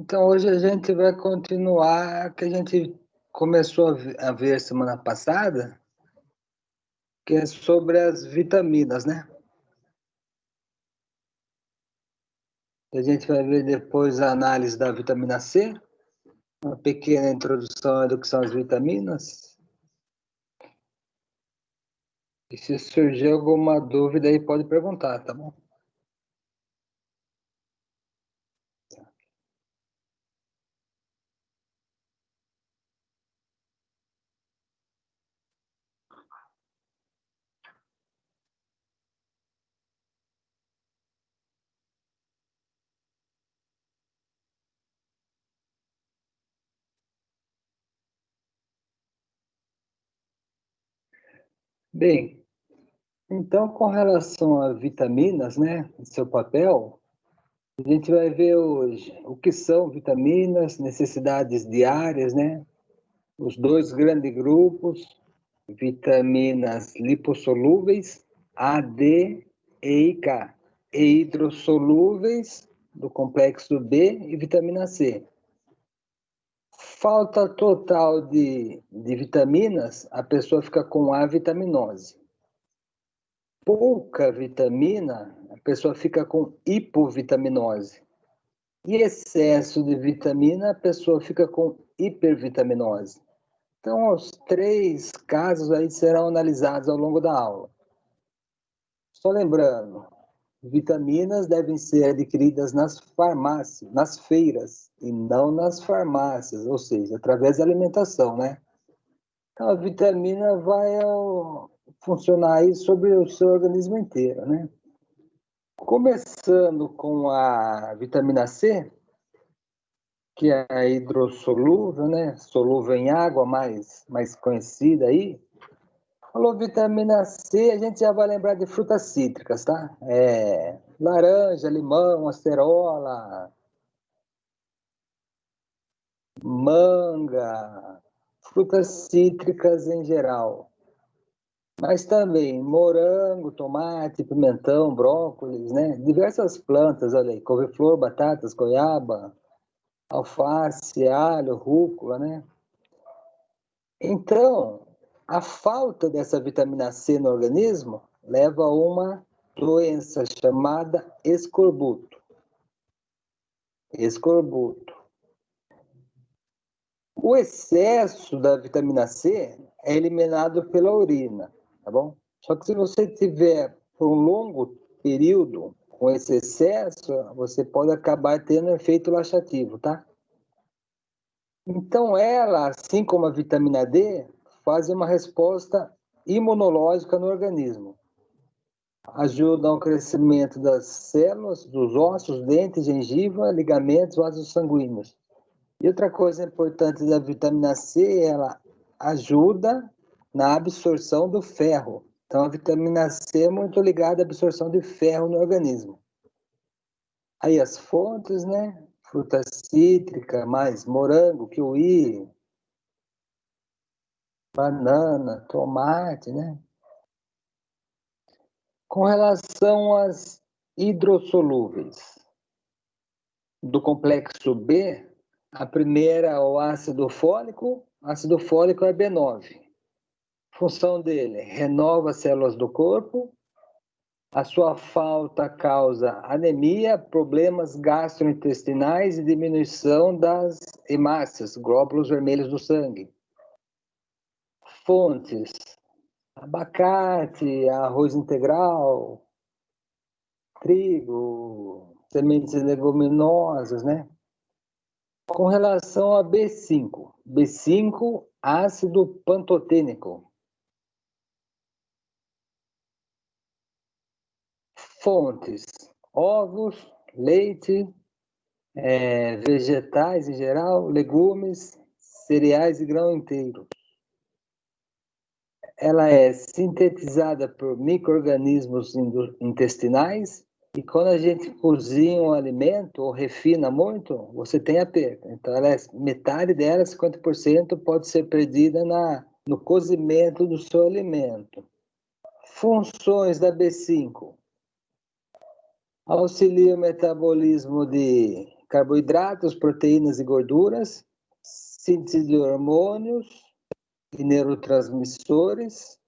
Então, hoje a gente vai continuar que a gente começou a ver semana passada, que é sobre as vitaminas, né? A gente vai ver depois a análise da vitamina C, uma pequena introdução do que são as vitaminas. E se surgir alguma dúvida aí, pode perguntar, tá bom? Bem, então com relação a vitaminas, né, seu papel, a gente vai ver hoje o que são vitaminas, necessidades diárias, né? Os dois grandes grupos, vitaminas lipossolúveis, A, D, E e K, e hidrossolúveis, do complexo B, e vitamina C. Falta total de vitaminas, a pessoa fica com avitaminose. Pouca vitamina, a pessoa fica com hipovitaminose. E excesso de vitamina, a pessoa fica com hipervitaminose. Então, os três casos aí serão analisados ao longo da aula. Só lembrando, vitaminas devem ser adquiridas nas farmácias, nas feiras, e não nas farmácias, ou seja, através da alimentação, né? Então, a vitamina vai funcionar aí sobre o seu organismo inteiro, né? Começando com a vitamina C, que é a hidrossolúvel, né? Solúvel em água, mais conhecida aí. Falou vitamina C, a gente já vai lembrar de frutas cítricas, tá? Laranja, limão, acerola, manga, frutas cítricas em geral. Mas também morango, tomate, pimentão, brócolis, né? Diversas plantas, olha aí, couve-flor, batatas, goiaba, alface, alho, rúcula, né? Então, a falta dessa vitamina C no organismo leva a uma doença chamada escorbuto. Escorbuto. O excesso da vitamina C é eliminado pela urina, tá bom? Só que se você tiver por um longo período com esse excesso, você pode acabar tendo efeito laxativo, tá? Então ela, assim como a vitamina D, faz uma resposta imunológica no organismo. Ajuda ao crescimento das células, dos ossos, dentes, gengiva, ligamentos, vasos sanguíneos. E outra coisa importante da vitamina C, ela ajuda na absorção do ferro. Então, a vitamina C é muito ligada à absorção de ferro no organismo. Aí as fontes, né? Fruta cítrica, mais morango, kiwi, banana, tomate, né? Com relação às hidrossolúveis do complexo B, a primeira é o ácido fólico. Ácido fólico é B9. Função dele: renova as células do corpo. A sua falta causa anemia, problemas gastrointestinais e diminuição das hemácias, glóbulos vermelhos do sangue. Fontes: abacate, arroz integral, trigo, sementes leguminosas, né? Com relação a B5, ácido pantotênico. Fontes: ovos, leite, vegetais em geral, legumes, cereais e grão inteiro. Ela é sintetizada por micro-organismos intestinais e quando a gente cozinha um alimento ou refina muito, você tem a perda. Então, metade dela, 50%, pode ser perdida no cozimento do seu alimento. Funções da B5: auxilia o metabolismo de carboidratos, proteínas e gorduras, síntese de hormônios e neurotransmissores,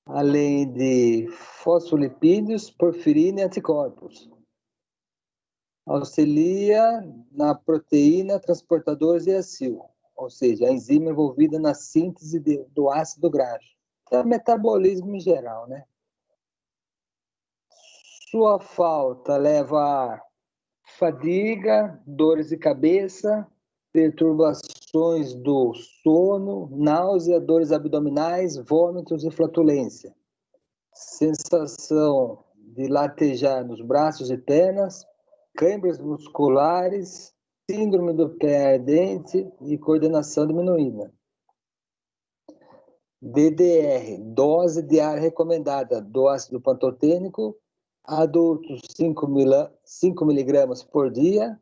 além de fosfolipídios, porfirina e anticorpos. Auxilia na proteína transportadores e acil, ou seja, a enzima envolvida na síntese do ácido graxo. É o metabolismo em geral, né? Sua falta leva a fadiga, dores de cabeça, perturbações do sono, náusea, dores abdominais, vômitos e flatulência. Sensação de latejar nos braços e pernas, câimbras musculares, síndrome do pé ardente e coordenação diminuída. DDR, dose diária recomendada do ácido pantotênico, adultos 5 miligramas por dia,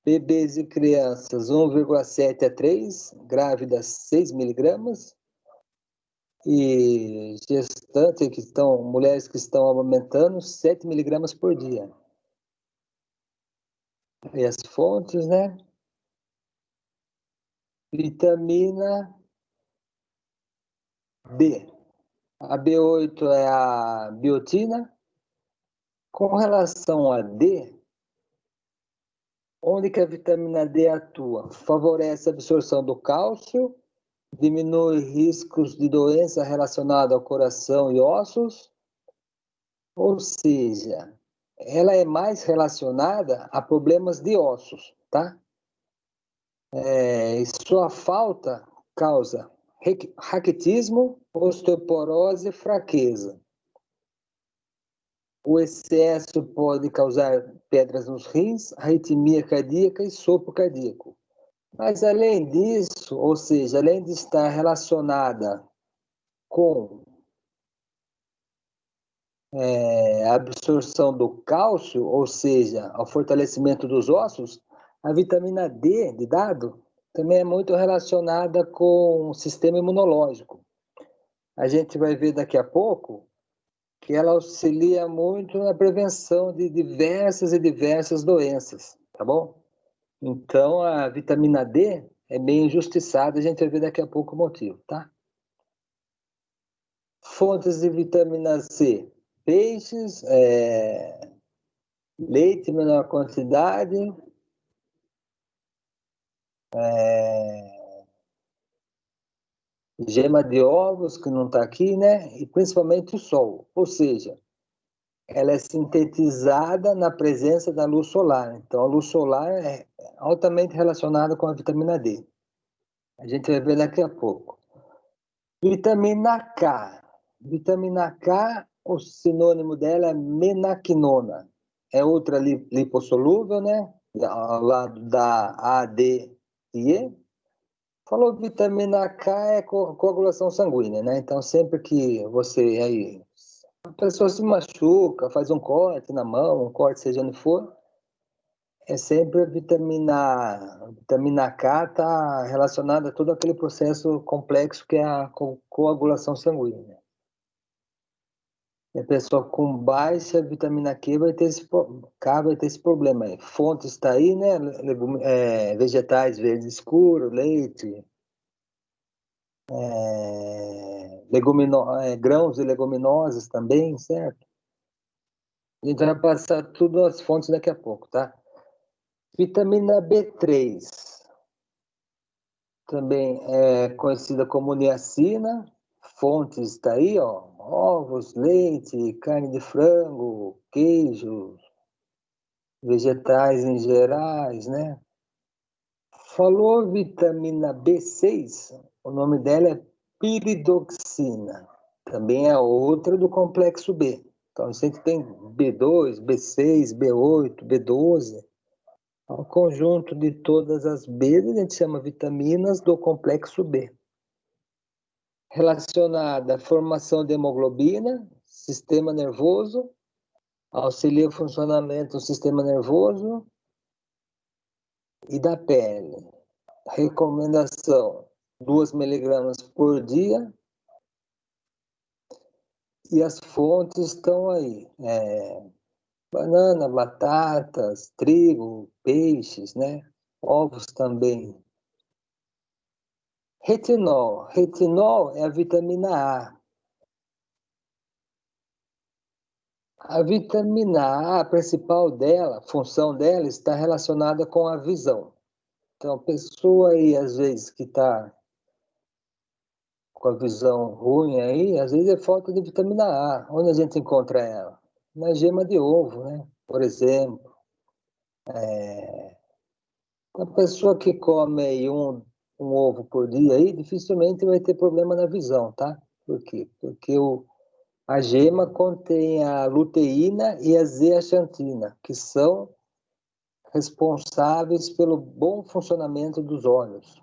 bebês e crianças 1,7 a 3, grávidas 6 miligramas, e gestantes mulheres que estão amamentando 7 miligramas por dia. E as fontes, né? Vitamina D. A B8 é a biotina. Com relação a D, onde que a vitamina D atua? Favorece a absorção do cálcio, diminui riscos de doença relacionada ao coração e ossos, ou seja, ela é mais relacionada a problemas de ossos, tá? E sua falta causa raquitismo, osteoporose e fraqueza. O excesso pode causar pedras nos rins, arritmia cardíaca e sopro cardíaco. Mas além disso, ou seja, além de estar relacionada com a absorção do cálcio, ou seja, ao fortalecimento dos ossos, a vitamina D, de dado, também é muito relacionada com o sistema imunológico. A gente vai ver daqui a pouco que ela auxilia muito na prevenção de diversas doenças, tá bom? Então, a vitamina D é bem injustiçada, a gente vai ver daqui a pouco o motivo, tá? Fontes de vitamina C: peixes, leite em menor quantidade, gema de ovos, que não está aqui, né? E principalmente o sol, ou seja, ela é sintetizada na presença da luz solar. Então, a luz solar é altamente relacionada com a vitamina D. A gente vai ver daqui a pouco. Vitamina K. Vitamina K, o sinônimo dela é menaquinona. É outra lipossolúvel, né? Ao lado da A, D e E. Falou vitamina K é coagulação sanguínea, né? Então, sempre que você aí, a pessoa se machuca, faz um corte na mão, um corte seja onde for, é sempre a vitamina K está relacionada a todo aquele processo complexo que é a coagulação sanguínea. E a pessoa com baixa vitamina K vai ter esse problema aí. Fonte está aí, né? Vegetais verdes escuros, leite, grãos e leguminosas também, certo? A gente vai passar tudo as fontes daqui a pouco, tá? Vitamina B3, também é conhecida como niacina. Fontes está aí, ó, ovos, leite, carne de frango, queijo, vegetais em gerais, né? Falou vitamina B6, o nome dela é piridoxina. Também é outra do complexo B. Então, a gente tem B2, B6, B8, B12. O conjunto de todas as Bs a gente chama vitaminas do complexo B. Relacionada à formação de hemoglobina, sistema nervoso, auxilia o funcionamento do sistema nervoso e da pele. Recomendação: 2 miligramas por dia. E as fontes estão aí. Banana, batatas, trigo, peixes, né? Ovos também. Retinol. Retinol é a vitamina A. A vitamina A, a principal dela, a função dela está relacionada com a visão. Então, a pessoa aí, às vezes, que está com a visão ruim aí, às vezes é falta de vitamina A. Onde a gente encontra ela? Na gema de ovo, né? Por exemplo. A pessoa que come aí um ovo por dia aí, dificilmente vai ter problema na visão, tá? Por quê? Porque a gema contém a luteína e a zeaxantina, que são responsáveis pelo bom funcionamento dos olhos.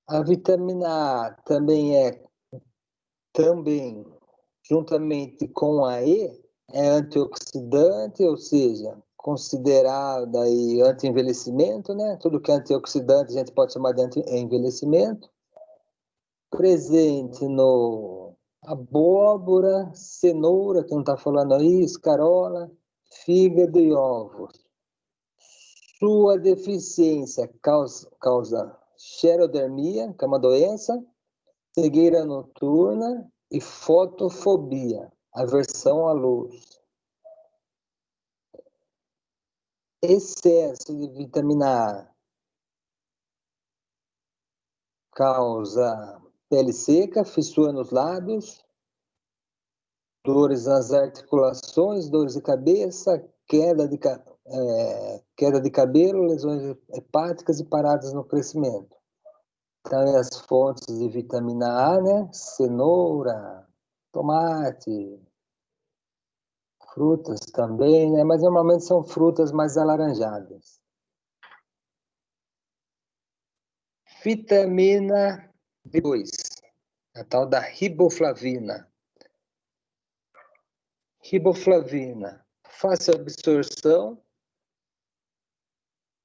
A vitamina A também, juntamente com a E, é antioxidante, ou seja, considerada aí anti-envelhecimento, né? Tudo que é antioxidante a gente pode chamar de anti-envelhecimento. Presente no abóbora, cenoura, que não está falando aí, escarola, fígado e ovos. Sua deficiência causa xerodermia, que é uma doença, cegueira noturna e fotofobia, aversão à luz. Excesso de vitamina A causa pele seca, fissura nos lábios, dores nas articulações, dores de cabeça, queda de cabelo, lesões hepáticas e paradas no crescimento. Então, as fontes de vitamina A, né? Cenoura, tomate, frutas também, né? Mas normalmente são frutas mais alaranjadas. Vitamina B2, a tal da riboflavina. Riboflavina, fácil absorção,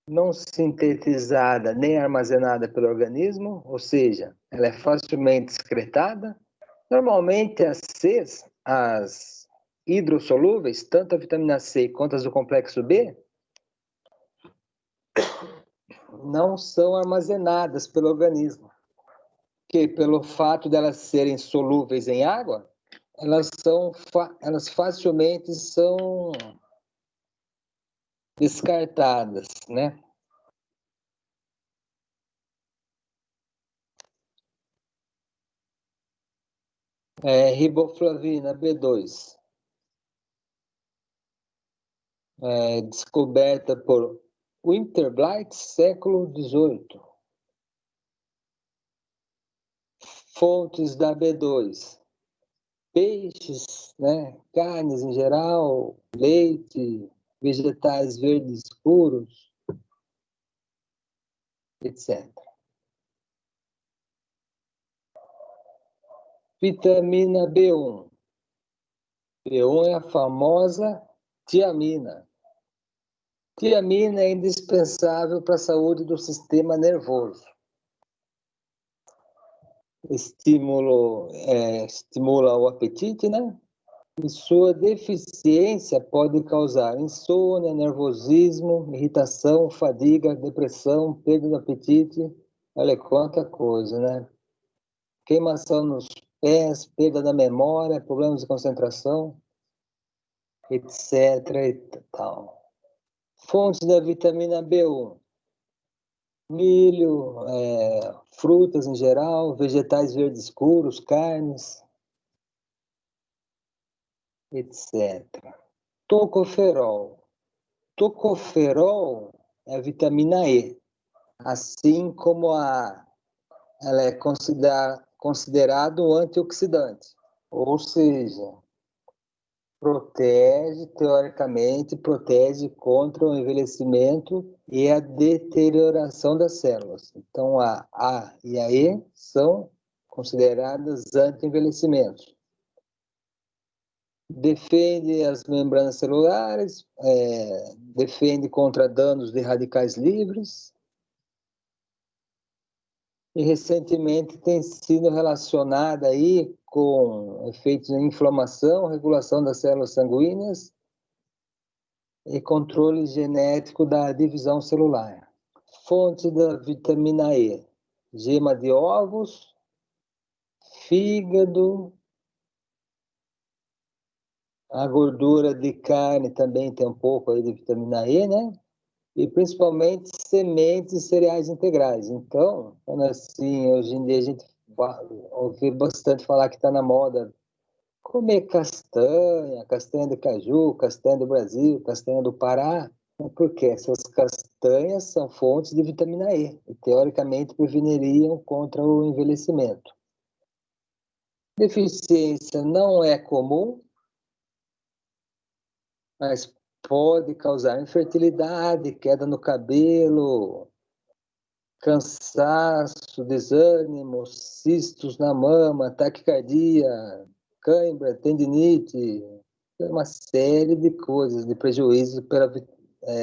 não sintetizada nem armazenada pelo organismo, ou seja, ela é facilmente excretada. Normalmente as hidrossolúveis, tanto a vitamina C quanto as do complexo B, não são armazenadas pelo organismo, que pelo fato de elas serem solúveis em água, elas facilmente são descartadas, né? Riboflavina B2, descoberta por Winterblight, século XVIII. Fontes da B2, peixes, né? Carnes em geral, leite, vegetais verdes escuros, etc. Vitamina B1. B1 é a famosa tiamina. Tiamina é indispensável para a saúde do sistema nervoso. Estimula o apetite, né? E sua deficiência pode causar insônia, nervosismo, irritação, fadiga, depressão, perda do apetite. Olha quanta coisa, né? Queimação nos pés, perda da memória, problemas de concentração, etc. e tal. Fontes da vitamina B1. Milho, frutas em geral, vegetais verdes escuros, carnes, etc. Tocoferol. Tocoferol é a vitamina E, assim como ela é considerado um antioxidante, ou seja, teoricamente, protege contra o envelhecimento e a deterioração das células. Então, a A e a E são consideradas anti-envelhecimentos. Defende as membranas celulares, defende contra danos de radicais livres. E recentemente tem sido relacionada aí com efeitos de inflamação, regulação das células sanguíneas e controle genético da divisão celular. Fonte da vitamina E: gema de ovos, fígado, a gordura de carne também tem um pouco aí de vitamina E, né? E principalmente sementes e cereais integrais. Então, assim, hoje em dia a gente ouve bastante falar que está na moda comer castanha, castanha de caju, castanha do Brasil, castanha do Pará, porque essas castanhas são fontes de vitamina E e, teoricamente, preveniriam contra o envelhecimento. Deficiência não é comum, mas pode causar infertilidade, queda no cabelo, cansaço, desânimo, cistos na mama, taquicardia, cãibra, tendinite, uma série de coisas, de prejuízos pela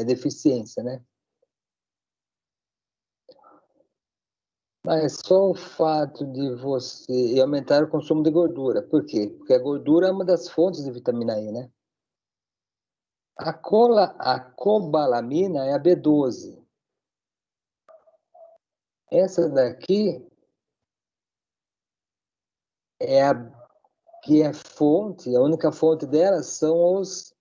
deficiência, né? Mas só o fato de você aumentar o consumo de gordura. Por quê? Porque a gordura é uma das fontes de vitamina E, né? A cobalamina é a B12. Essa daqui é a que é fonte, a única fonte dela são os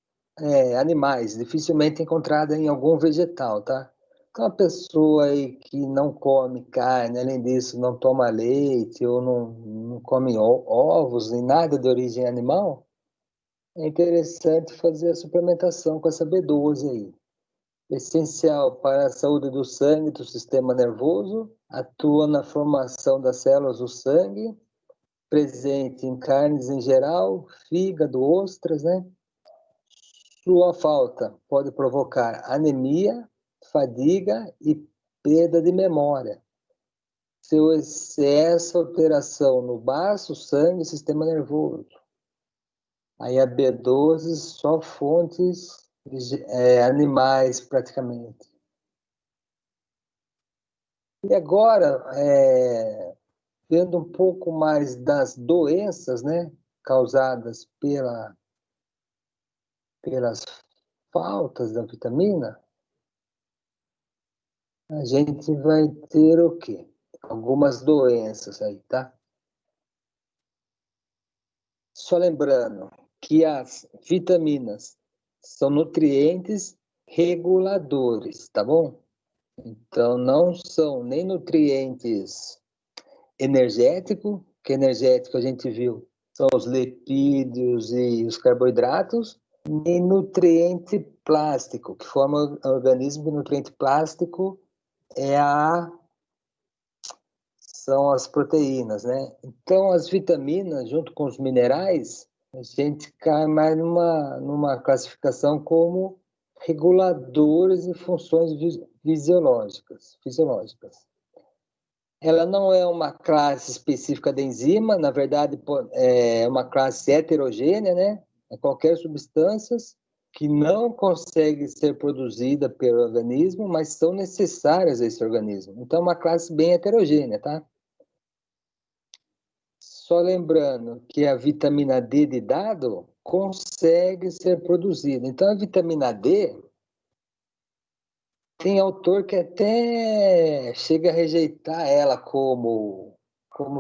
animais, dificilmente encontrada em algum vegetal, tá? Então, a pessoa aí que não come carne, além disso, não toma leite ou não come ovos, nem nada de origem animal, é interessante fazer a suplementação com essa B12 aí. Essencial para a saúde do sangue, do sistema nervoso, atua na formação das células do sangue, presente em carnes em geral, fígado, ostras, né? Sua falta pode provocar anemia, fadiga e perda de memória. Seu excesso, alteração no baço, sangue e sistema nervoso. Aí a B12, só fontes animais, praticamente. E agora, vendo um pouco mais das doenças, né, causadas pelas faltas da vitamina, a gente vai ter o quê? Algumas doenças aí, tá? Só lembrando que as vitaminas são nutrientes reguladores, tá bom? Então, não são nem nutrientes energéticos, que energético a gente viu, são os lipídios e os carboidratos, nem nutriente plástico, que forma o organismo. Nutriente plástico é são as proteínas, né? Então, as vitaminas, junto com os minerais, a gente cai mais numa classificação como reguladores de funções fisiológicas. Ela não é uma classe específica de enzima, na verdade, é uma classe heterogênea, né? É qualquer substância que não consegue ser produzida pelo organismo, mas são necessárias a esse organismo. Então, é uma classe bem heterogênea, tá? Só lembrando que a vitamina D de dado consegue ser produzida. Então, a vitamina D, tem autor que até chega a rejeitar ela como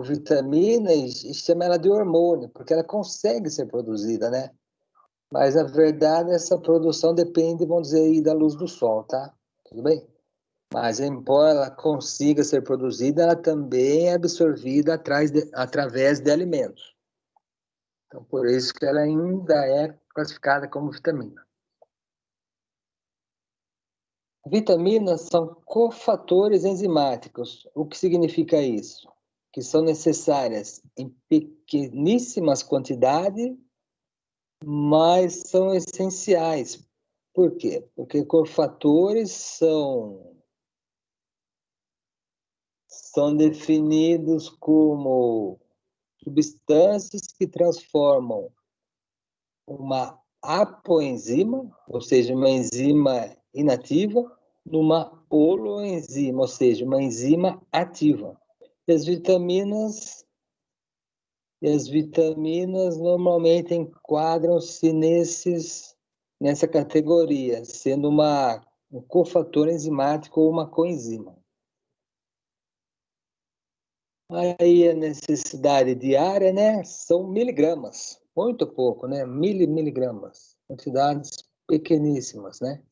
vitamina e chama ela de hormônio, porque ela consegue ser produzida, né? Mas, na verdade, essa produção depende, vamos dizer, aí, da luz do sol, tá? Tudo bem? Mas, embora ela consiga ser produzida, ela também é absorvida através de alimentos. Então, por isso que ela ainda é classificada como vitamina. Vitaminas são cofatores enzimáticos. O que significa isso? Que são necessárias em pequeníssimas quantidades, mas são essenciais. Por quê? Porque cofatores são definidos como substâncias que transformam uma apoenzima, ou seja, uma enzima inativa, numa holoenzima, ou seja, uma enzima ativa. E as vitaminas normalmente enquadram-se nessa categoria, sendo um cofator enzimático ou uma coenzima. Aí a necessidade diária, né, são miligramas, muito pouco, né, miligramas, quantidades pequeníssimas, né.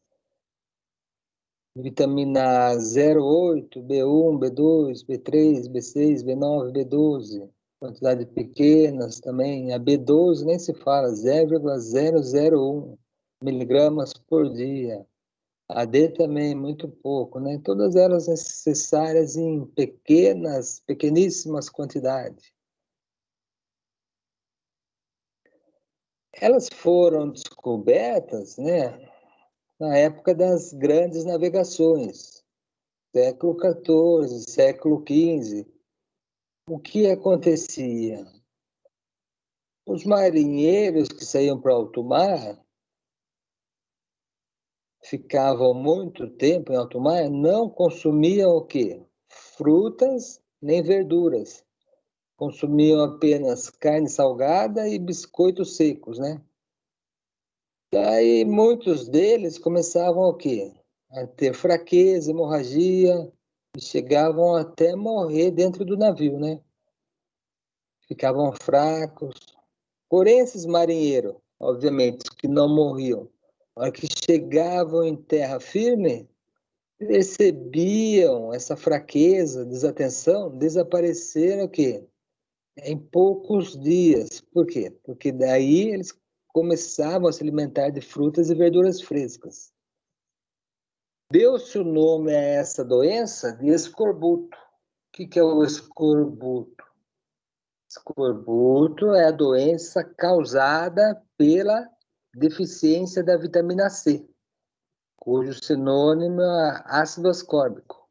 Vitamina 08, B1, B2, B3, B6, B9, B12, quantidades pequenas também. A B12 nem se fala, 0,001 miligramas por dia. A D também, muito pouco, né? Todas elas necessárias em pequeníssimas quantidades. Elas foram descobertas, né, na época das grandes navegações, século XIV, século XV. O que acontecia? Os marinheiros que saíam para alto mar, ficavam muito tempo em alto mar, não consumiam o quê? Frutas nem verduras. Consumiam apenas carne salgada e biscoitos secos, né? Daí muitos deles começavam o quê? A ter fraqueza, hemorragia, e chegavam até morrer dentro do navio, né? Ficavam fracos. Porém, esses marinheiros, obviamente, que não morriam, na hora que chegavam em terra firme, percebiam essa fraqueza, desatenção, desapareceram o quê? Em poucos dias. Por quê? Porque daí eles começavam a se alimentar de frutas e verduras frescas. Deu-se o nome a essa doença de escorbuto. O que é o escorbuto? Escorbuto é a doença causada pela deficiência da vitamina C, cujo sinônimo é ácido ascórbico.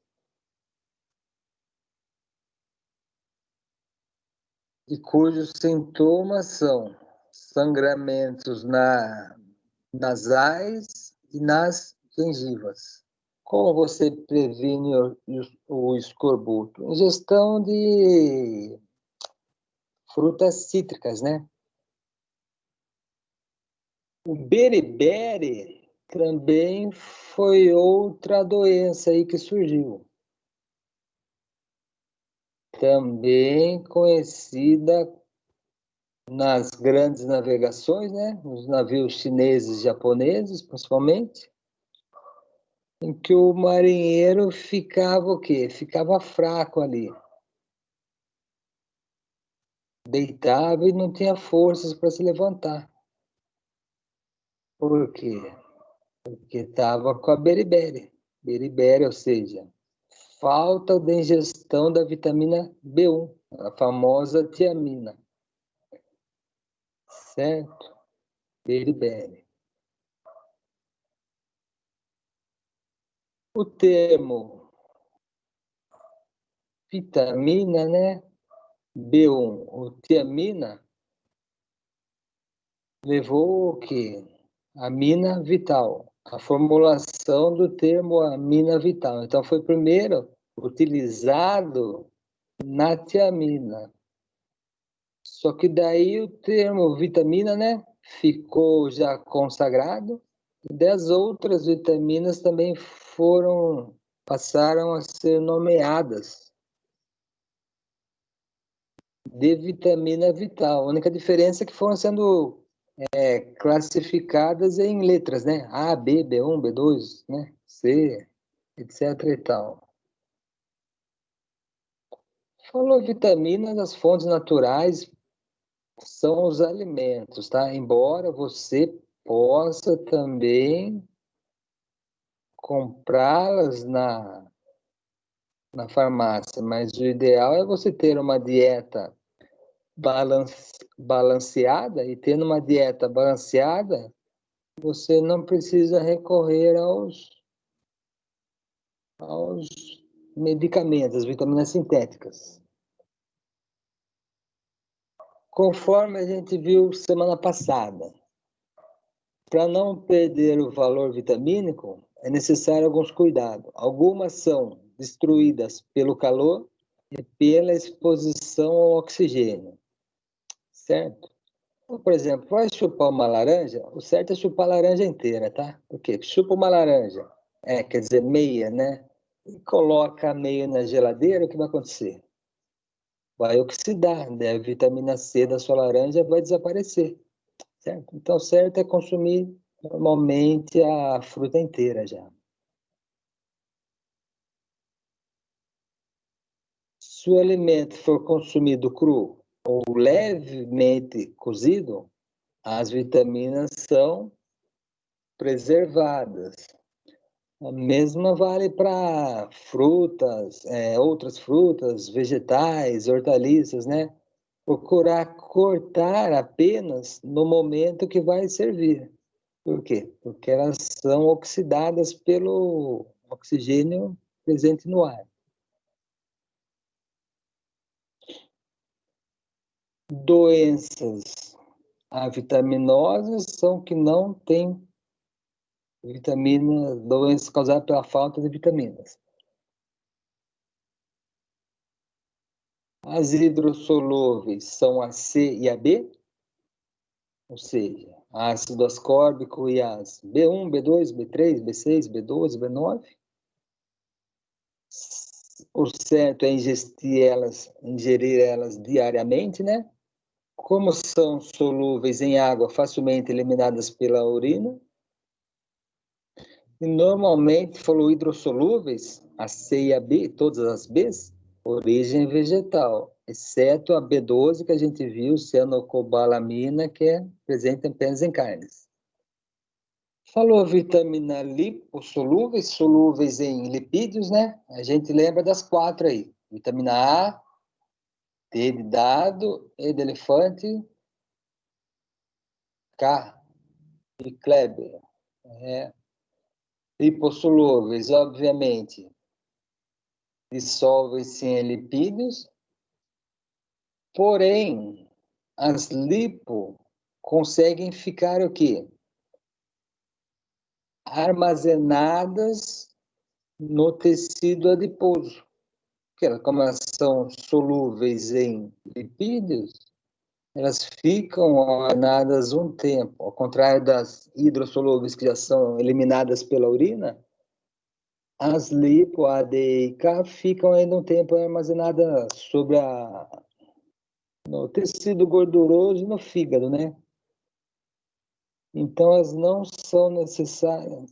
E cujos sintomas são sangramentos nasais e nas gengivas. Como você previne o escorbuto? Ingestão de frutas cítricas, né? O beriberi também foi outra doença aí que surgiu. Também conhecida nas grandes navegações, né? Nos navios chineses e japoneses, principalmente, em que o marinheiro ficava o quê? Ficava fraco ali. Deitava e não tinha forças para se levantar. Por quê? Porque estava com a beriberi. Beriberi, ou seja, falta de ingestão da vitamina B1, a famosa tiamina. Certo? Beriberi. O termo vitamina, né? B1, ou tiamina, levou o quê? Amina vital, a formulação do termo amina vital. Então, foi primeiro utilizado na tiamina. Só que daí o termo vitamina, né, ficou já consagrado, e das outras vitaminas também passaram a ser nomeadas de vitamina vital. A única diferença é que foram sendo classificadas em letras, né? A, B, B1, B2, né? C, etc e tal. Falou vitaminas, as fontes naturais são os alimentos, tá? Embora você possa também comprá-las na farmácia, mas o ideal é você ter uma dieta balanceada, e tendo uma dieta balanceada, você não precisa recorrer aos medicamentos, vitaminas sintéticas. Conforme a gente viu semana passada, para não perder o valor vitamínico, é necessário alguns cuidados. Algumas são destruídas pelo calor é pela exposição ao oxigênio, certo? Então, por exemplo, vai chupar uma laranja, o certo é chupar a laranja inteira, tá? Porque chupa uma laranja, quer dizer, meia, né? E coloca a meia na geladeira, o que vai acontecer? Vai oxidar, né? A vitamina C da sua laranja vai desaparecer, certo? Então, o certo é consumir normalmente a fruta inteira já. Se o alimento for consumido cru ou levemente cozido, as vitaminas são preservadas. A mesma vale para frutas, outras frutas, vegetais, hortaliças, né? Procurar cortar apenas no momento que vai servir. Por quê? Porque elas são oxidadas pelo oxigênio presente no ar. Doenças avitaminosas são que não têm vitaminas, doenças causadas pela falta de vitaminas. As hidrossolúveis são a C e a B, ou seja, ácido ascórbico e as B1, B2, B3, B6, B12, B9. O certo é ingerir elas diariamente, né? Como são solúveis em água, facilmente eliminadas pela urina. E normalmente foram hidrossolúveis, a C e a B, todas as Bs, origem vegetal, exceto a B12 que a gente viu, cianocobalamina, que é presente apenas em carnes. Falou vitamina lipossolúveis, solúveis em lipídios, né? A gente lembra das 4 aí. Vitamina A, D de dado, E de elefante, K de Kleber. Lipossolúveis, obviamente, dissolvem-se em lipídios, porém, as lipo conseguem ficar o quê? Armazenadas no tecido adiposo. Porque como elas são solúveis em lipídios, elas ficam armazenadas um tempo. Ao contrário das hidrossolúveis que já são eliminadas pela urina, as lipo, A, D e K ficam ainda um tempo armazenadas no tecido gorduroso e no fígado, né? Então, elas não são necessárias,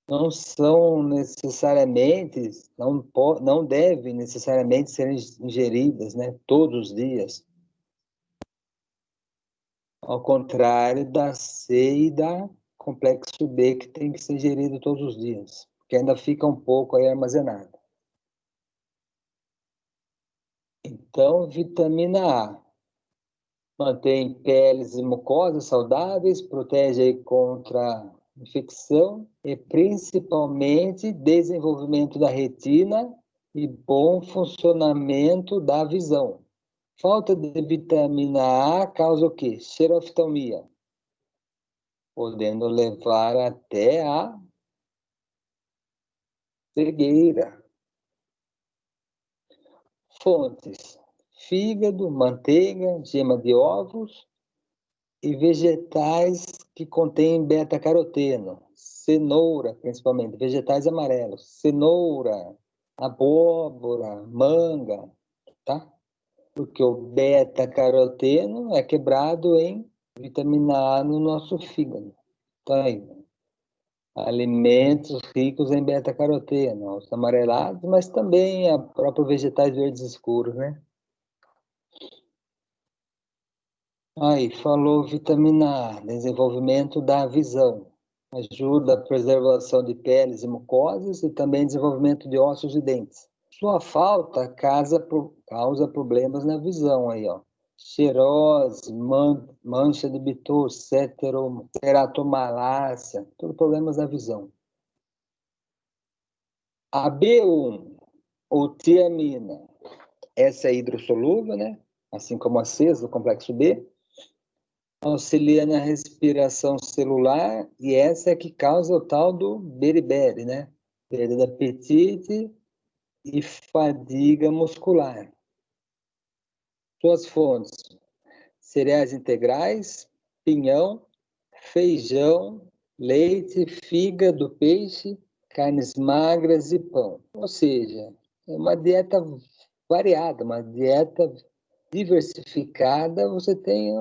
não devem necessariamente ser ingeridas, né, todos os dias. Ao contrário da C e da complexo B, que tem que ser ingerido todos os dias, porque ainda fica um pouco aí armazenado. Então, vitamina A mantém peles e mucosas saudáveis, protege aí contra infecção e principalmente desenvolvimento da retina e bom funcionamento da visão. Falta de vitamina A causa o quê? Xeroftalmia, podendo levar até a cegueira. Fontes: fígado, manteiga, gema de ovos e vegetais que contêm beta-caroteno, cenoura, principalmente, vegetais amarelos, cenoura, abóbora, manga, tá? Porque o beta-caroteno é quebrado em vitamina A no nosso fígado. Tá aí. Alimentos ricos em beta-caroteno, os amarelados, mas também a própria vegetais verdes escuros, né? Aí, falou vitamina A, desenvolvimento da visão. Ajuda a preservação de peles e mucosas e também desenvolvimento de ossos e dentes. Sua falta causa problemas na visão aí, ó. Xerose, mancha de Bitot, ceratomalácia, todos problemas da visão. A B1, ou tiamina, essa é hidrossolúvel, né? Assim como a C, do complexo B. Auxilia na respiração celular e essa é que causa o tal do beriberi, né? Perda de apetite e fadiga muscular. Suas fontes: cereais integrais, pinhão, feijão, leite, fígado, peixe, carnes magras e pão. Ou seja, é uma dieta variada, uma dieta diversificada. Você tem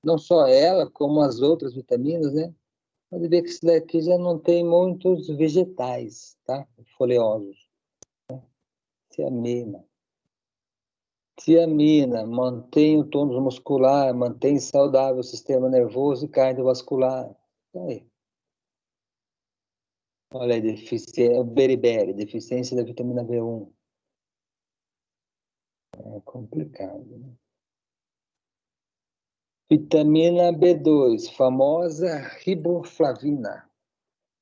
não só ela, como as outras vitaminas, né? Pode ver que isso daqui já não tem muitos vegetais, tá? Folhosos. Tiamina. Tiamina mantém o tônus muscular, mantém saudável o sistema nervoso e cardiovascular. Aí. Olha aí, beriberi, deficiência da vitamina B1. É complicado, né? Vitamina B2, famosa riboflavina.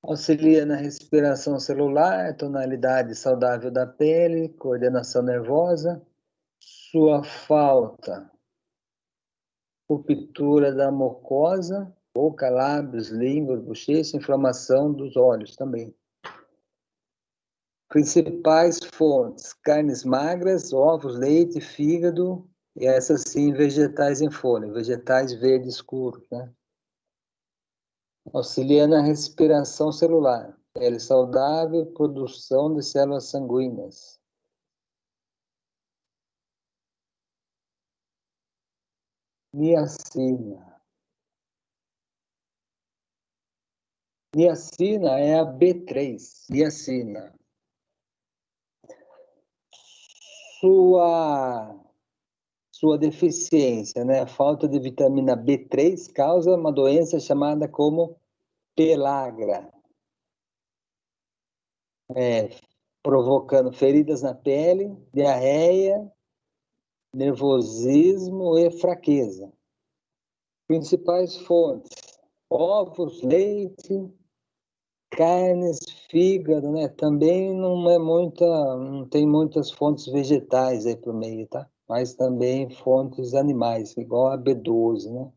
Auxilia na respiração celular, tonalidade saudável da pele, coordenação nervosa. Sua falta, ruptura da mucosa, boca, lábios, língua, bochecha, inflamação dos olhos também. Principais fontes: carnes magras, ovos, leite, fígado, e essas sim, vegetais em folha, vegetais verde escuro, né? Auxilia na respiração celular, pele saudável, produção de células sanguíneas. Niacina. Niacina é a B3. Niacina. Sua deficiência, né? A falta de vitamina B3 causa uma doença chamada como pelagra. Provocando feridas na pele, diarreia, nervosismo e fraqueza. Principais fontes: ovos, leite, carnes, fígado, né? Também não tem muitas fontes vegetais aí pro meio, tá? Mas também fontes animais, igual a B12, né?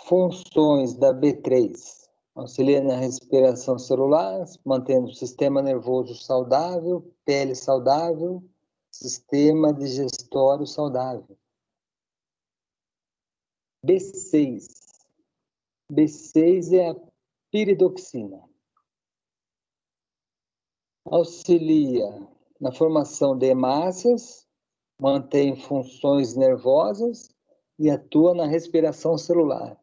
Funções da B3: auxilia na respiração celular, mantendo o sistema nervoso saudável, pele saudável, sistema digestório saudável. B6. B6 é a piridoxina. Auxilia na formação de hemácias, mantém funções nervosas e atua na respiração celular.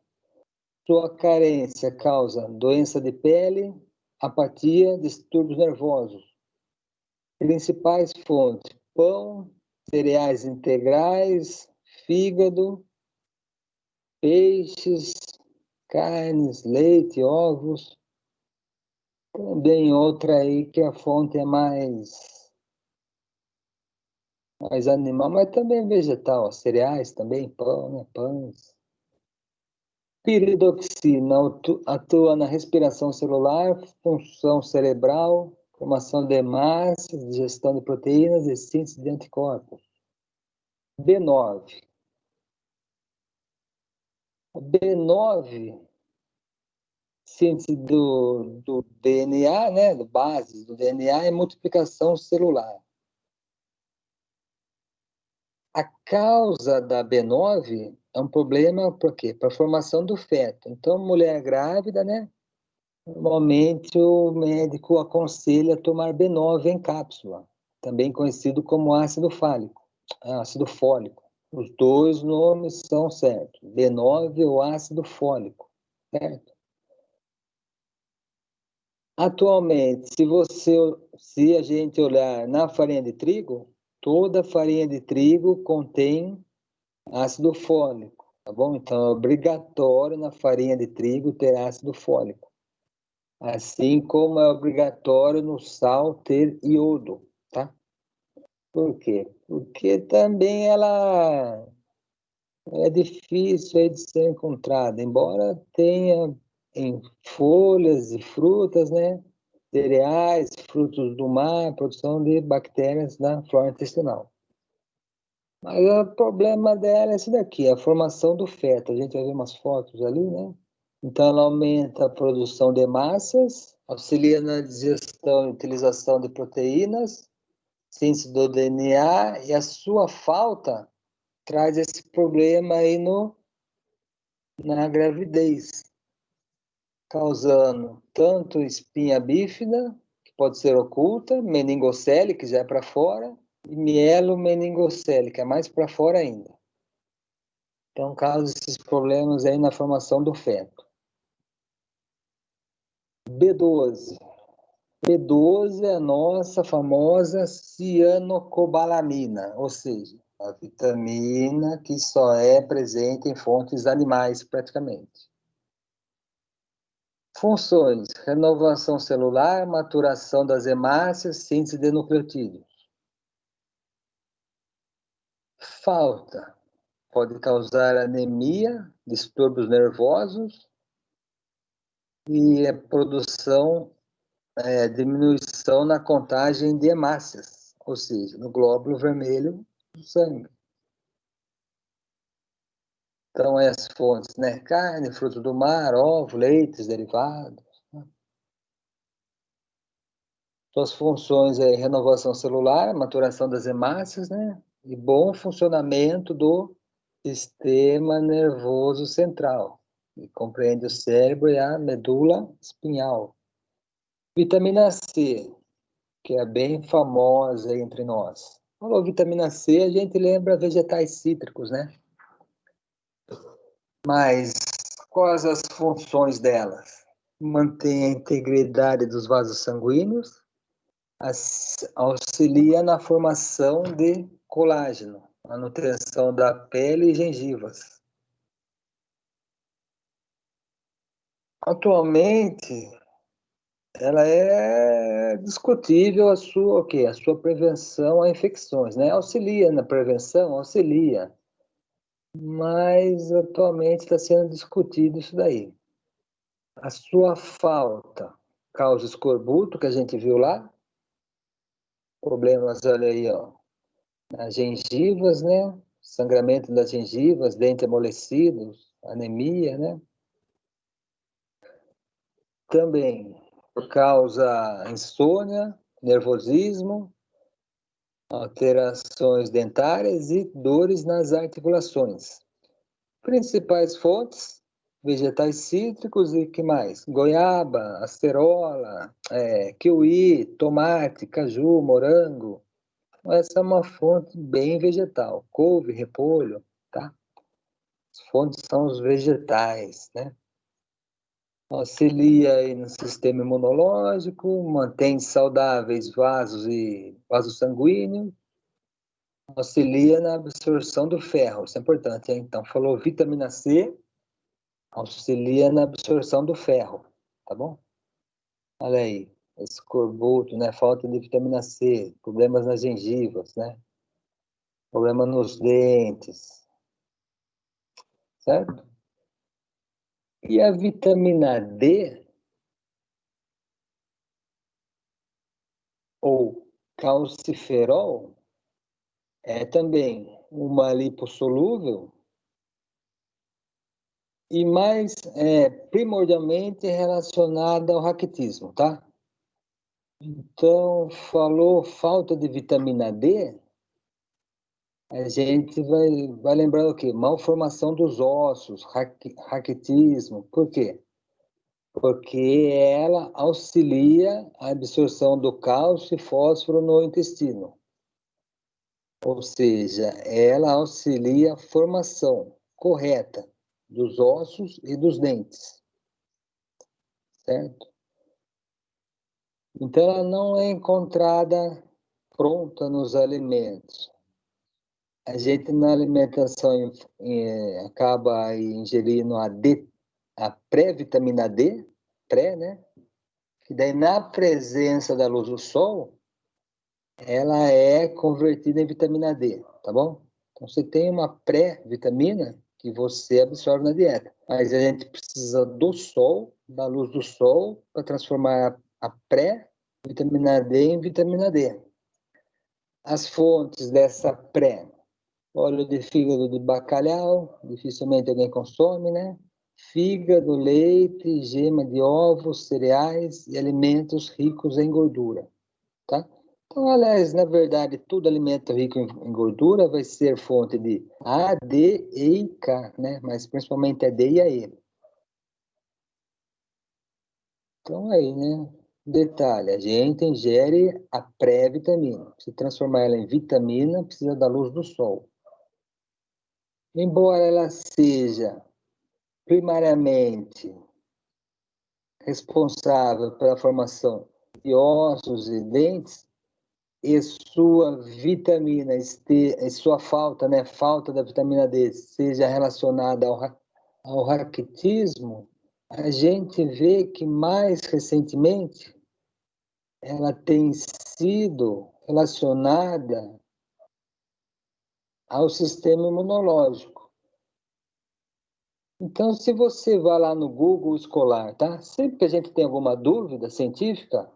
Sua carência causa doença de pele, apatia, distúrbios nervosos. Principais fontes: pão, cereais integrais, fígado, peixes, carnes, leite, ovos. Também outra aí que a fonte é mais animal, mas também vegetal, cereais também, pão, né? Pães. Piridoxina atua na respiração celular, função cerebral, formação de hemácias, digestão de proteínas e síntese de anticorpos. B9. B9, síntese do DNA, né? Bases do DNA e multiplicação celular. A causa da B9 é um problema, por quê? Para a formação do feto. Então, mulher grávida, né? Normalmente o médico aconselha tomar B9 em cápsula, também conhecido como ácido fólico. Ácido fólico. Os dois nomes são certos, B9 ou ácido fólico, certo? Atualmente, se a gente olhar na farinha de trigo, toda farinha de trigo contém ácido fólico, tá bom? Então, é obrigatório na farinha de trigo ter ácido fólico. Assim como é obrigatório no sal ter iodo, tá? Por quê? Porque também ela é difícil aí de ser encontrada, embora tenha em folhas e frutas, né? Cereais, frutos do mar, produção de bactérias da flora intestinal. Mas o problema dela é esse daqui, a formação do feto. A gente vai ver umas fotos ali, né? Então, ela aumenta a produção de hemácias, auxilia na digestão e utilização de proteínas, síntese do DNA, e a sua falta traz esse problema aí na gravidez, causando tanto espinha bífida, que pode ser oculta, meningocele, que já é para fora, e mielomeningocele, que é mais para fora ainda. Então, causa esses problemas aí na formação do feto. B12. B12 é a nossa famosa cianocobalamina, ou seja, a vitamina que só é presente em fontes animais, praticamente. Funções: renovação celular, maturação das hemácias, síntese de nucleotídeos. Falta: pode causar anemia, distúrbios nervosos e a produção, diminuição na contagem de hemácias, ou seja, no glóbulo vermelho do sangue. Então, as fontes, né? Carne, frutos do mar, ovo, leites, derivados. Né? Suas funções é renovação celular, maturação das hemácias, né? E bom funcionamento do sistema nervoso central, que compreende o cérebro e a medula espinhal. Vitamina C, que é bem famosa entre nós. Falou vitamina C, a gente lembra vegetais cítricos, né? Mas quais as funções delas? Mantém a integridade dos vasos sanguíneos, auxilia na formação de colágeno, manutenção da pele e gengivas. Atualmente, ela é discutível a sua prevenção a infecções, né? Auxilia na prevenção, auxilia, mas atualmente está sendo discutido isso daí. A sua falta causa escorbuto, que a gente viu lá, problemas, olha aí, ó, nas gengivas, né? Sangramento das gengivas, dentes amolecidos, anemia, né? Também causa insônia, nervosismo, alterações dentárias e dores nas articulações. Principais fontes: vegetais cítricos e que mais? Goiaba, acerola, kiwi, tomate, caju, morango. Essa é uma fonte bem vegetal. Couve, repolho, tá? As fontes são os vegetais, né? Auxilia aí no sistema imunológico, mantém saudáveis vasos sanguíneos, auxilia na absorção do ferro, isso é importante, hein? Então, falou vitamina C, auxilia na absorção do ferro, tá bom? Olha aí, escorbuto, né? Falta de vitamina C, problemas nas gengivas, né? Problema nos dentes, certo? E a vitamina D, ou calciferol, é também uma lipossolúvel e mais primordialmente relacionada ao raquitismo, tá? Então, falou falta de vitamina D, a gente vai lembrar o quê? Malformação dos ossos, raquitismo. Por quê? Porque ela auxilia a absorção do cálcio e fósforo no intestino. Ou seja, ela auxilia a formação correta dos ossos e dos dentes, certo? Então, ela não é encontrada pronta nos alimentos. A gente, na alimentação, acaba ingerindo a pré-vitamina D, né? Que daí, na presença da luz do sol, ela é convertida em vitamina D, tá bom? Então, você tem uma pré-vitamina que você absorve na dieta. Mas a gente precisa do sol, da luz do sol, para transformar a pré-vitamina D em vitamina D. As fontes dessa pré: óleo de fígado de bacalhau, dificilmente alguém consome, né? fígado, leite, gema de ovos, cereais e alimentos ricos em gordura, tá? Então, aliás, na verdade, todo alimento rico em gordura vai ser fonte de A, D, E e K, né? Mas principalmente a D e a E. Então, aí, né? Detalhe, a gente ingere a pré-vitamina. Se transformar ela em vitamina, precisa da luz do sol. Embora ela seja primariamente responsável pela formação de ossos e dentes, e sua vitamina, sua falta, né, falta da vitamina D, seja relacionada ao raquitismo, a gente vê que mais recentemente ela tem sido relacionada ao sistema imunológico. Então, se você vai lá no Google escolar, tá? Sempre que a gente tem alguma dúvida científica,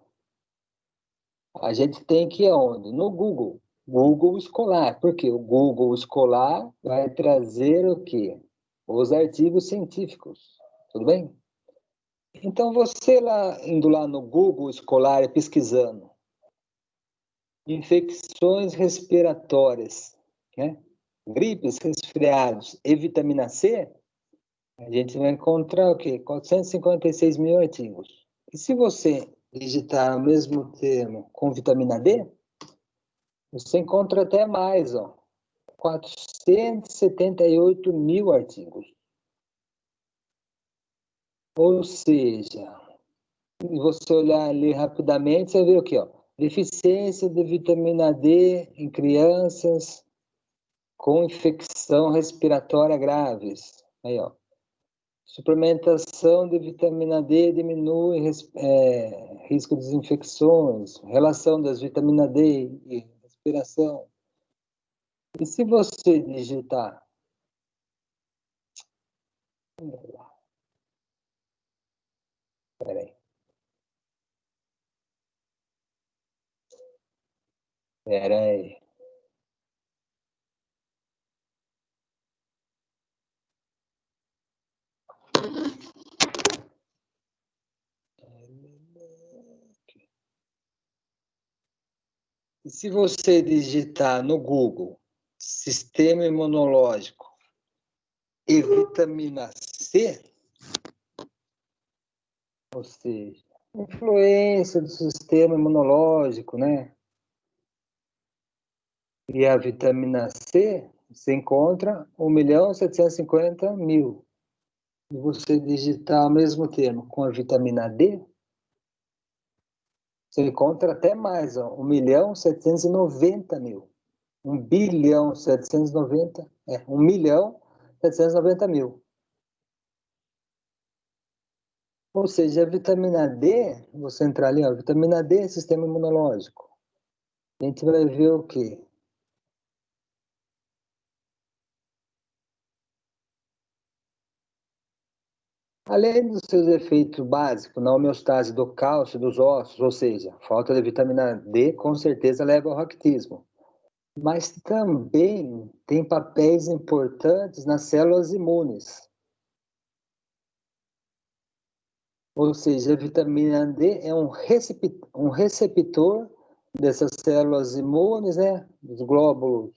a gente tem que ir aonde? No Google. Google escolar. Porque o Google escolar vai trazer o quê? Os artigos científicos. Tudo bem? Então, você lá, indo lá no Google escolar e pesquisando infecções respiratórias, né? Gripes, resfriados e vitamina C, a gente vai encontrar o quê? 456 mil artigos. E se você digitar o mesmo termo com vitamina D, você encontra até mais, ó, 478 mil artigos. Ou seja, se você olhar ali rapidamente, você vê o quê? Ó? Deficiência de vitamina D em crianças com infecção respiratória graves. Aí, ó. Suplementação de vitamina D diminui risco de infecções, relação das vitamina D e respiração. E se você digitar, peraí, peraí, e se você digitar no Google sistema imunológico e vitamina C, ou seja, influência do sistema imunológico, né? E a vitamina C se encontra 1.750.000. E você digitar o mesmo termo com a vitamina D, você encontra até mais, ó, 1.790.000. 1.790.000. Ou seja, a vitamina D, você entrar ali, ó, vitamina D é sistema imunológico. A gente vai ver o quê? Além dos seus efeitos básicos na homeostase do cálcio dos ossos, ou seja, falta de vitamina D com certeza leva ao raquitismo. Mas também tem papéis importantes nas células imunes. Ou seja, a vitamina D é um receptor dessas células imunes, né? Dos glóbulos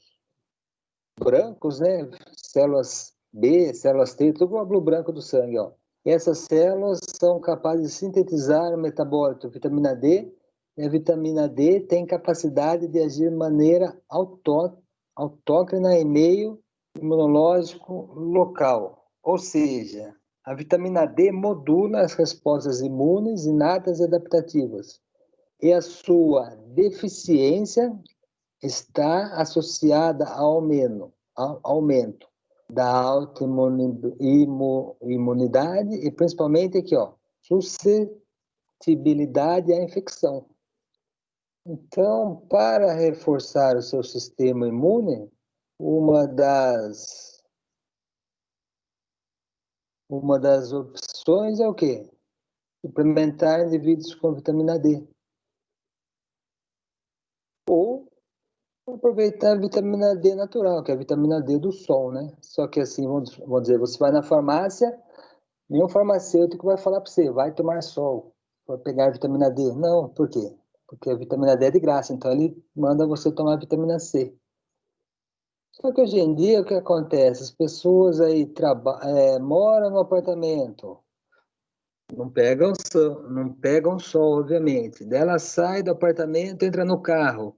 brancos, né? Células B, células T, tudo glóbulo branco do sangue, ó. E essas células são capazes de sintetizar o metabólito vitamina D, e a vitamina D tem capacidade de agir de maneira autócrina em meio imunológico local. Ou seja, a vitamina D modula as respostas imunes inatas e adaptativas. E a sua deficiência está associada ao aumento da autoimunidade e principalmente aqui, ó, suscetibilidade à infecção. Então, para reforçar o seu sistema imune, uma das, uma das opções é o quê? Suplementar indivíduos com vitamina D. Ou aproveitar a vitamina D natural, que é a vitamina D do sol, né? Só que assim, vamos dizer, você vai na farmácia, Nenhum farmacêutico vai falar para você, vai tomar sol, vai pegar vitamina D. Não, por quê? Porque a vitamina D é de graça, então ele manda você tomar vitamina C. Só que hoje em dia, o que acontece? As pessoas aí moram no apartamento, não pegam sol, obviamente. Daí ela sai do apartamento, entra no carro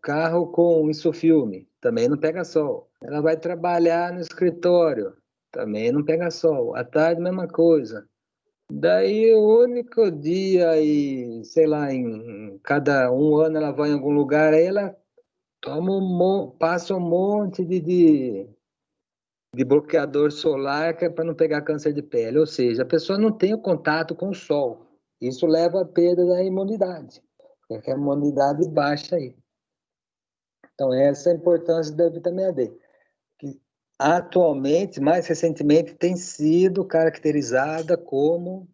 com insufilme, também não pega sol. Ela vai trabalhar no escritório, também não pega sol. À tarde, mesma coisa. Daí o único dia aí, sei lá, em cada um ano ela vai em algum lugar, aí ela passa um monte de bloqueador solar que é para não pegar câncer de pele. Ou seja, a pessoa não tem o contato com o sol. Isso leva à perda da imunidade, porque a imunidade baixa aí. Então, essa é a importância da vitamina D, que atualmente, mais recentemente, tem sido caracterizada como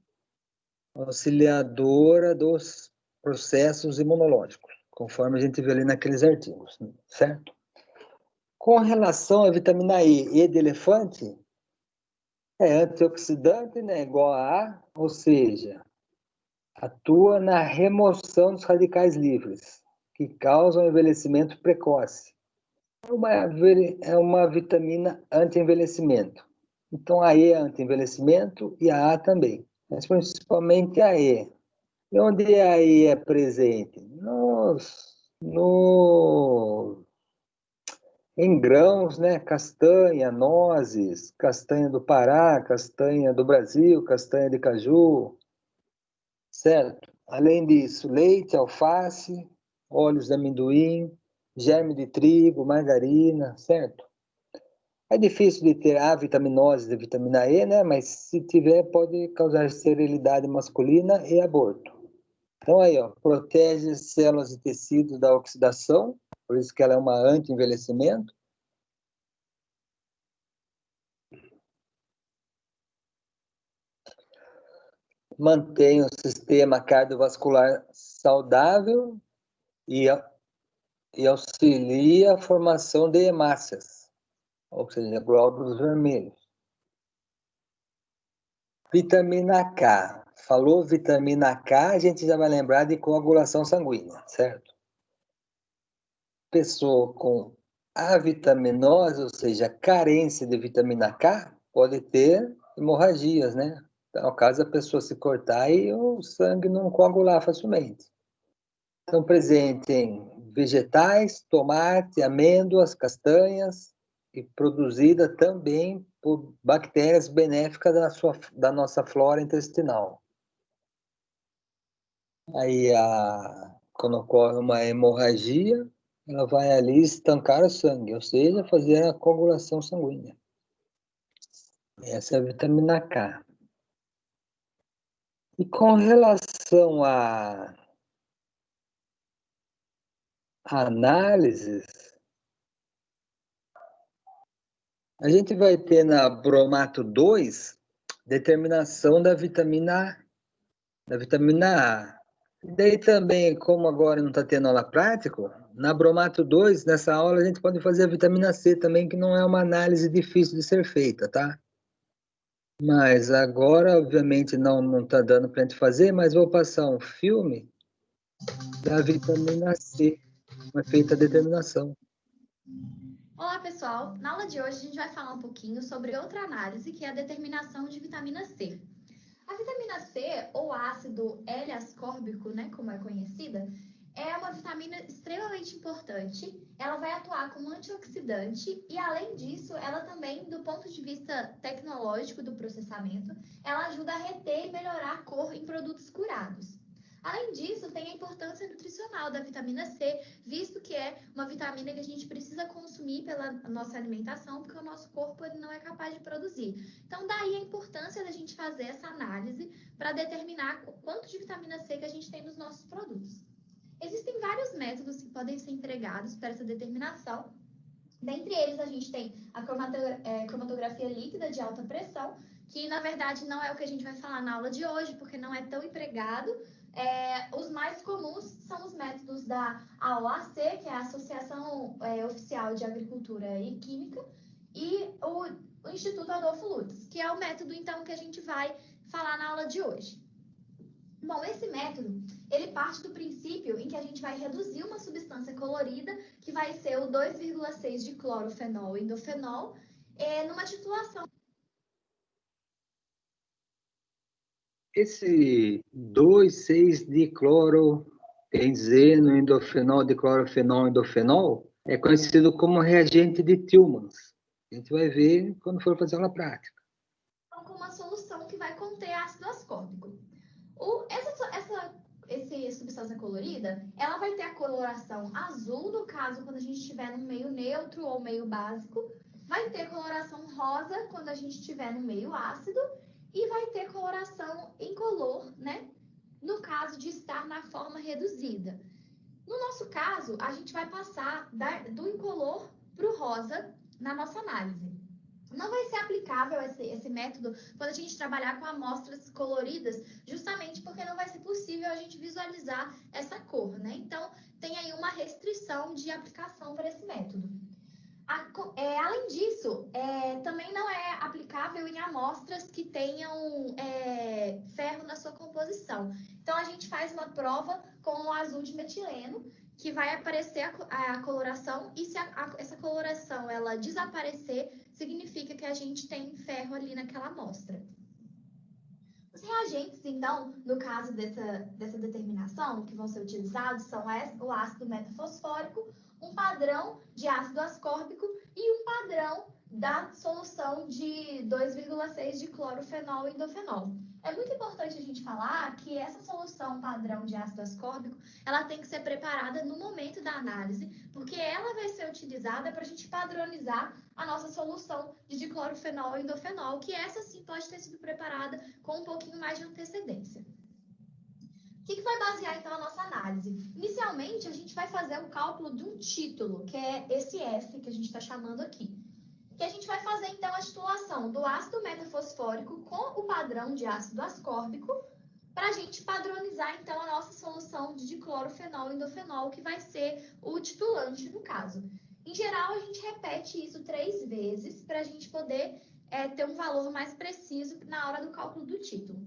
auxiliadora dos processos imunológicos, conforme a gente vê ali naqueles artigos, certo? Com relação à vitamina E de elefante, é antioxidante, né, igual a A, ou seja, atua na remoção dos radicais livres, que causam envelhecimento precoce. É uma vitamina anti-envelhecimento. Então, a E é anti-envelhecimento e a também, mas principalmente a E. E onde a E é presente? Em grãos, né? Castanha, nozes, castanha do Pará, castanha do Brasil, castanha de caju, certo? Além disso, leite, alface, óleos de amendoim, germe de trigo, margarina, certo? É difícil de ter a vitaminose de vitamina E, né? Mas se tiver, pode causar esterilidade masculina e aborto. Então aí, ó, protege as células e tecidos da oxidação, por isso que ela é uma anti-envelhecimento. Mantém o sistema cardiovascular saudável e auxilia a formação de hemácias, ou seja, glóbulos vermelhos. Vitamina K. Falou vitamina K, a gente já vai lembrar de coagulação sanguínea, certo? Pessoa com avitaminose, ou seja, carência de vitamina K, pode ter hemorragias, né? Então, no caso, a pessoa se cortar e o sangue não coagular facilmente. Estão presentes em vegetais, tomate, amêndoas, castanhas e produzida também por bactérias benéficas da nossa flora intestinal. Aí, quando ocorre uma hemorragia, ela vai ali estancar o sangue, ou seja, fazer a coagulação sanguínea. Essa é a vitamina K. E com relação a análises, a gente vai ter na bromato 2 determinação da vitamina A. E daí também, como agora não está tendo aula prática, na bromato 2, nessa aula, a gente pode fazer a vitamina C também, que não é uma análise difícil de ser feita, tá? Mas agora, obviamente, não está dando para a gente fazer, mas vou passar um filme da vitamina C, uma feita a determinação. Olá, pessoal! Na aula de hoje, a gente vai falar um pouquinho sobre outra análise, que é a determinação de vitamina C. A vitamina C, ou ácido L-ascórbico, né, como é conhecida, é uma vitamina extremamente importante. Ela vai atuar como antioxidante e, além disso, ela também, do ponto de vista tecnológico do processamento, ela ajuda a reter e melhorar a cor em produtos curados. Além disso, tem a importância nutricional da vitamina C, visto que é uma vitamina que a gente precisa consumir pela nossa alimentação, porque o nosso corpo ele não é capaz de produzir. Então, daí a importância da gente fazer essa análise para determinar o quanto de vitamina C que a gente tem nos nossos produtos. Existem vários métodos que podem ser empregados para essa determinação. Dentre eles, a gente tem a cromatografia líquida de alta pressão, que na verdade não é o que a gente vai falar na aula de hoje, porque não é tão empregado. Os mais comuns são os métodos da AOAC, que é a Associação Oficial de Agricultura e Química, e o Instituto Adolfo Lutz, que é o método, então, que a gente vai falar na aula de hoje. Bom, esse método, ele parte do princípio em que a gente vai reduzir uma substância colorida, que vai ser o 2,6 de clorofenol e indofenol, numa titulação. Esse 2,6 dicloroenzeno, indofenol, diclorofenol, indofenol, é conhecido como reagente de Tillmans. A gente vai ver quando for fazer aula prática. Com uma solução que vai conter ácido ascórbico. Essa substância colorida, ela vai ter a coloração azul, no caso, quando a gente estiver no meio neutro ou meio básico, vai ter coloração rosa quando a gente estiver no meio ácido, e vai ter coloração incolor, né? No caso de estar na forma reduzida. No nosso caso, a gente vai passar do incolor para o rosa na nossa análise. Não vai ser aplicável esse método quando a gente trabalhar com amostras coloridas, justamente porque não vai ser possível a gente visualizar essa cor, né? Então, tem aí uma restrição de aplicação para esse método. Além disso, também não é aplicável em amostras que tenham ferro na sua composição. Então, a gente faz uma prova com o azul de metileno, que vai aparecer a coloração, e se essa coloração ela desaparecer, significa que a gente tem ferro ali naquela amostra. Os reagentes, então, no caso dessa determinação, que vão ser utilizados, são o ácido metafosfórico, um padrão de ácido ascórbico e um padrão da solução de 2,6 de clorofenol e indofenol. É muito importante a gente falar que essa solução padrão de ácido ascórbico, ela tem que ser preparada no momento da análise, porque ela vai ser utilizada para a gente padronizar a nossa solução de diclorofenol e indofenol, que essa sim pode ter sido preparada com um pouquinho mais de antecedência. O que vai basear, então, a nossa análise? Inicialmente, a gente vai fazer o cálculo de um título, que é esse F, que a gente está chamando aqui. Que a gente vai fazer, então, a titulação do ácido metafosfórico com o padrão de ácido ascórbico, para a gente padronizar, então, a nossa solução de diclorofenol e indofenol, que vai ser o titulante, no caso. Em geral, a gente repete isso 3 vezes, para a gente poder ter um valor mais preciso na hora do cálculo do título.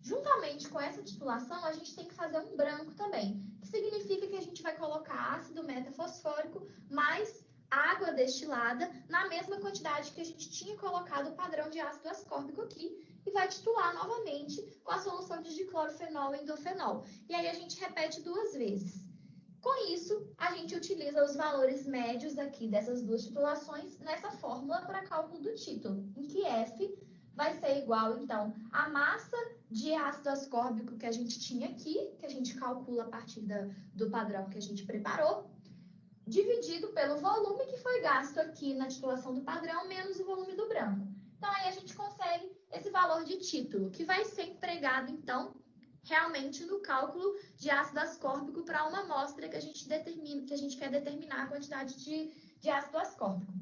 Juntamente com essa titulação, a gente tem que fazer um branco também, que significa que a gente vai colocar ácido metafosfórico mais água destilada na mesma quantidade que a gente tinha colocado o padrão de ácido ascórbico aqui, e vai titular novamente com a solução de diclorofenol e indofenol. E aí a gente repete 2 vezes. Com isso, a gente utiliza os valores médios aqui dessas 2 titulações nessa fórmula para cálculo do título, em que F vai ser igual, então, à massa de ácido ascórbico que a gente tinha aqui, que a gente calcula a partir do padrão que a gente preparou, dividido pelo volume que foi gasto aqui na titulação do padrão, menos o volume do branco. Então, aí a gente consegue esse valor de título, que vai ser empregado, então, realmente no cálculo de ácido ascórbico para uma amostra que a gente quer determinar a quantidade de ácido ascórbico.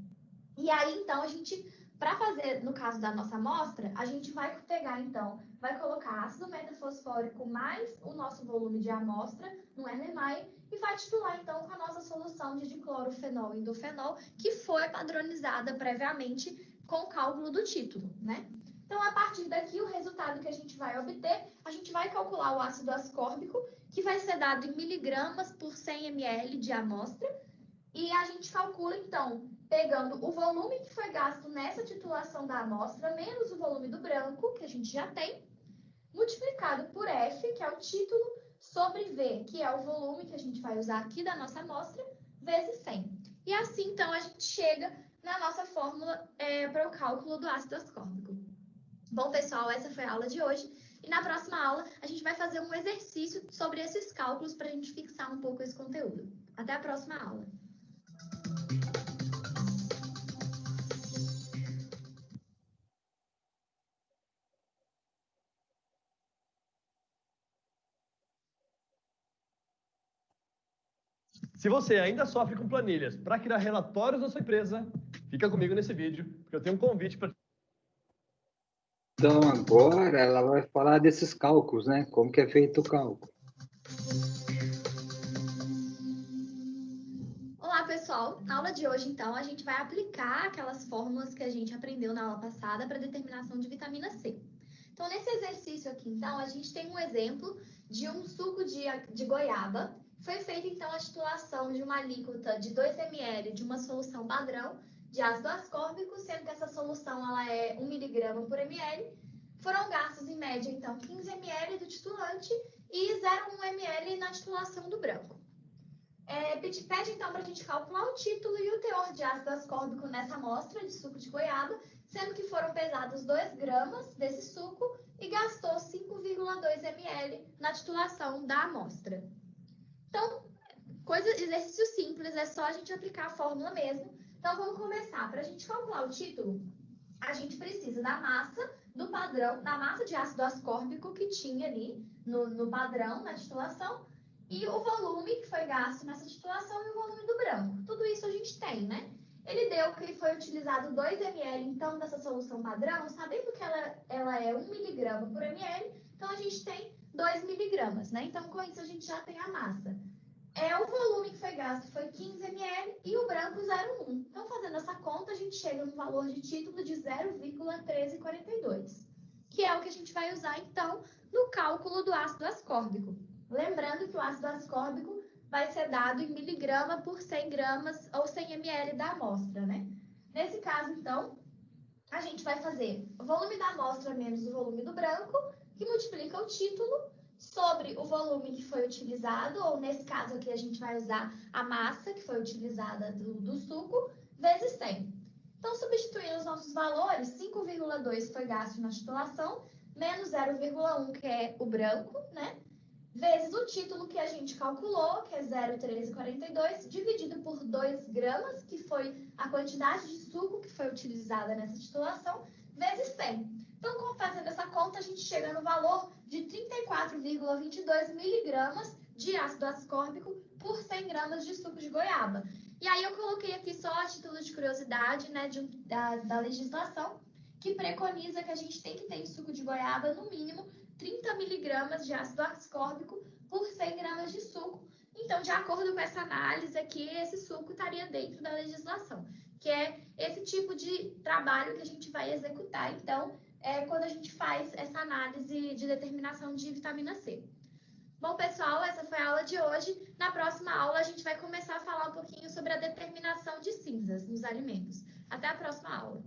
E aí, então, para fazer, no caso da nossa amostra, a gente vai pegar, então, vai colocar ácido metafosfórico mais o nosso volume de amostra no NMAI e vai titular, então, com a nossa solução de diclorofenol e indofenol, que foi padronizada previamente com o cálculo do título, né? Então, a partir daqui, o resultado que a gente vai obter, a gente vai calcular o ácido ascórbico, que vai ser dado em miligramas por 100 ml de amostra, e a gente calcula, então, pegando o volume que foi gasto nessa titulação da amostra, menos o volume do branco, que a gente já tem, multiplicado por F, que é o título, sobre V, que é o volume que a gente vai usar aqui da nossa amostra, vezes 100. E assim, então, a gente chega na nossa fórmula para o cálculo do ácido ascórbico. Bom, pessoal, essa foi a aula de hoje. E na próxima aula, a gente vai fazer um exercício sobre esses cálculos para a gente fixar um pouco esse conteúdo. Até a próxima aula. Se você ainda sofre com planilhas para criar relatórios da sua empresa, fica comigo nesse vídeo, porque eu tenho um convite para... Então, agora ela vai falar desses cálculos, né? Como que é feito o cálculo. Olá, pessoal! Na aula de hoje, então, a gente vai aplicar aquelas fórmulas que a gente aprendeu na aula passada para determinação de vitamina C. Então, nesse exercício aqui, então, a gente tem um exemplo de um suco de goiaba. Foi feita, então, a titulação de uma alíquota de 2 ml de uma solução padrão de ácido ascórbico, sendo que essa solução ela é 1 mg por ml. Foram gastos, em média, então, 15 ml do titulante e 0,1 ml na titulação do branco. Pede, então, para a gente calcular o título e o teor de ácido ascórbico nessa amostra de suco de goiaba, sendo que foram pesados 2 gramas desse suco e gastou 5,2 ml na titulação da amostra. Então, exercício simples, é só a gente aplicar a fórmula mesmo. Então, vamos começar. Para a gente calcular o título, a gente precisa da massa do padrão, da massa de ácido ascórbico que tinha ali no padrão, na titulação, e o volume que foi gasto nessa titulação e o volume do branco. Tudo isso a gente tem, né? Ele deu que foi utilizado 2 ml, então, dessa solução padrão, sabendo que ela é 1 mg por ml, então a gente tem 2 mg, né? Então, com isso, a gente já tem a massa. O volume que foi gasto foi 15 ml e o branco 0,1. Então, fazendo essa conta, a gente chega no valor de título de 0,1342, que é o que a gente vai usar, então, no cálculo do ácido ascórbico. Lembrando que o ácido ascórbico vai ser dado em miligrama por 100 gramas ou 100 ml da amostra, né? Nesse caso, então, a gente vai fazer o volume da amostra menos o volume do branco, que multiplica o título, sobre o volume que foi utilizado, ou nesse caso aqui a gente vai usar a massa que foi utilizada do suco, vezes 100. Então, substituindo os nossos valores, 5,2 foi gasto na titulação, menos 0,1, que é o branco, né? Vezes o título que a gente calculou, que é 0,1342, dividido por 2 gramas, que foi a quantidade de suco que foi utilizada nessa titulação, vezes 100. Então, fazendo essa conta, a gente chega no valor de 34,22 miligramas de ácido ascórbico por 100 gramas de suco de goiaba. E aí eu coloquei aqui só a título de curiosidade, né, da legislação, que preconiza que a gente tem que ter em suco de goiaba, no mínimo, 30 miligramas de ácido ascórbico por 100 gramas de suco. Então, de acordo com essa análise aqui, esse suco estaria dentro da legislação, que é esse tipo de trabalho que a gente vai executar, então, quando a gente faz essa análise de determinação de vitamina C. Bom, pessoal, essa foi a aula de hoje. Na próxima aula, a gente vai começar a falar um pouquinho sobre a determinação de cinzas nos alimentos. Até a próxima aula.